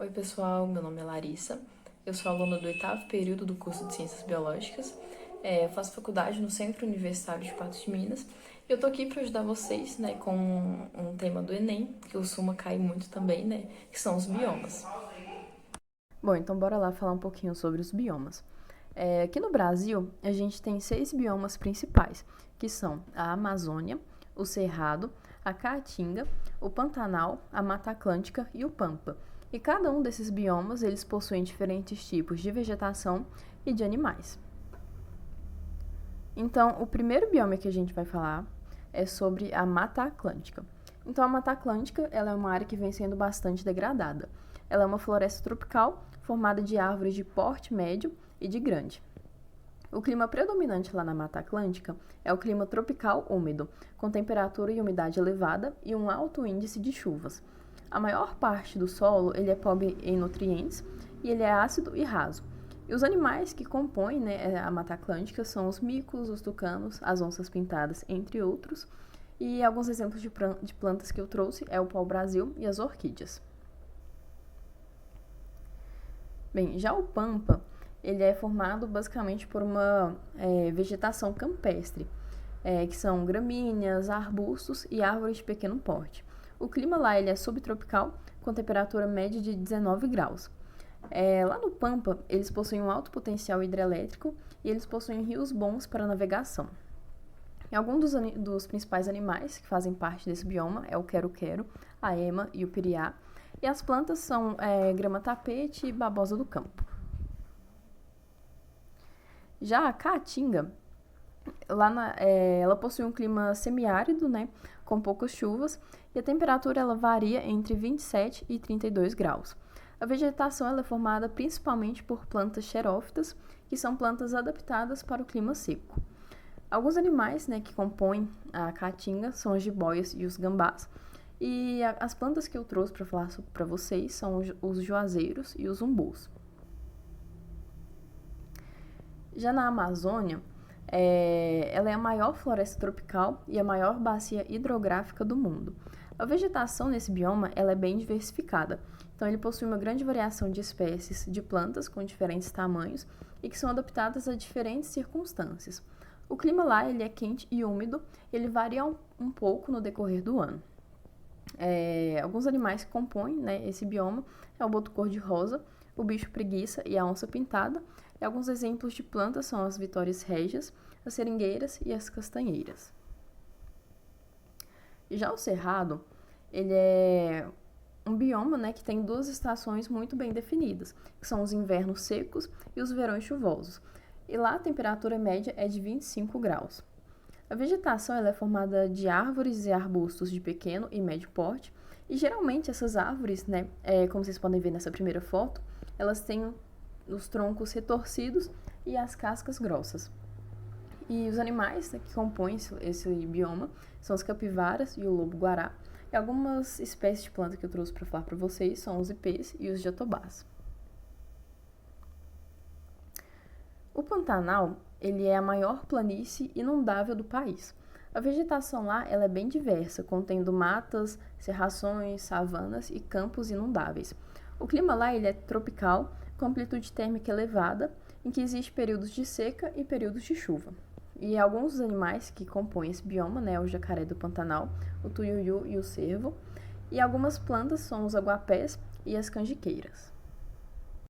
Oi, pessoal, meu nome é Larissa, eu sou aluna do 8º período do curso de Ciências Biológicas, eu faço faculdade no Centro Universitário de Patos de Minas e eu tô aqui para ajudar vocês, né, com um tema do Enem, que costuma cair muito também, né, que são os biomas. Bom, então bora lá falar um pouquinho sobre os biomas. Aqui no Brasil, a gente tem 6 biomas principais, que são a Amazônia, o Cerrado, a Caatinga, o Pantanal, a Mata Atlântica e o Pampa. E cada um desses biomas, eles possuem diferentes tipos de vegetação e de animais. Então, o primeiro bioma que a gente vai falar é sobre a Mata Atlântica. Então, a Mata Atlântica ela é uma área que vem sendo bastante degradada. Ela é uma floresta tropical formada de árvores de porte médio e de grande. O clima predominante lá na Mata Atlântica é o clima tropical úmido, com temperatura e umidade elevada e um alto índice de chuvas. A maior parte do solo ele é pobre em nutrientes e ele é ácido e raso. E os animais que compõem, né, a Mata Atlântica são os micos, os tucanos, as onças pintadas, entre outros. E alguns exemplos de plantas que eu trouxe é o pau-brasil e as orquídeas. Bem, já o Pampa, ele é formado basicamente por uma vegetação campestre, que são gramíneas, arbustos e árvores de pequeno porte. O clima lá ele é subtropical, com temperatura média de 19 graus. Lá no Pampa, eles possuem um alto potencial hidrelétrico e eles possuem rios bons para navegação. E alguns dos principais animais que fazem parte desse bioma é o quero-quero, a ema e o piriá. E as plantas são grama-tapete e babosa do campo. Já a caatinga, ela possui um clima semiárido, né, com poucas chuvas, e a temperatura ela varia entre 27 e 32 graus. A vegetação ela é formada principalmente por plantas xerófitas, que são plantas adaptadas para o clima seco. Alguns animais, né, que compõem a caatinga são as jiboias e os gambás. E as plantas que eu trouxe para falar para vocês são os juazeiros e os umbus. Já na Amazônia, ela é a maior floresta tropical e a maior bacia hidrográfica do mundo. A vegetação nesse bioma ela é bem diversificada, então ele possui uma grande variação de espécies de plantas com diferentes tamanhos e que são adaptadas a diferentes circunstâncias. O clima lá ele é quente e úmido, ele varia um pouco no decorrer do ano. Alguns animais que compõem, né, esse bioma é o boto cor-de-rosa, o bicho preguiça e a onça pintada. E alguns exemplos de plantas são as vitórias régias, as seringueiras e as castanheiras. Já o cerrado, ele é um bioma, né, que tem duas estações muito bem definidas, que são os invernos secos e os verões chuvosos. E lá a temperatura média é de 25 graus. A vegetação ela é formada de árvores e arbustos de pequeno e médio porte, e geralmente essas árvores, né, como vocês podem ver nessa primeira foto, elas têm os troncos retorcidos e as cascas grossas. E os animais, né, que compõem esse bioma são as capivaras e o lobo-guará. E algumas espécies de planta que eu trouxe para falar para vocês são os ipês e os jatobás. O Pantanal ele é a maior planície inundável do país. A vegetação lá ela é bem diversa, contendo matas, cerrações, savanas e campos inundáveis. O clima lá ele é tropical, com amplitude térmica elevada, em que existe períodos de seca e períodos de chuva. E alguns dos animais que compõem esse bioma, né, o jacaré do Pantanal, o tuiuiu e o cervo, e algumas plantas são os aguapés e as canjiqueiras.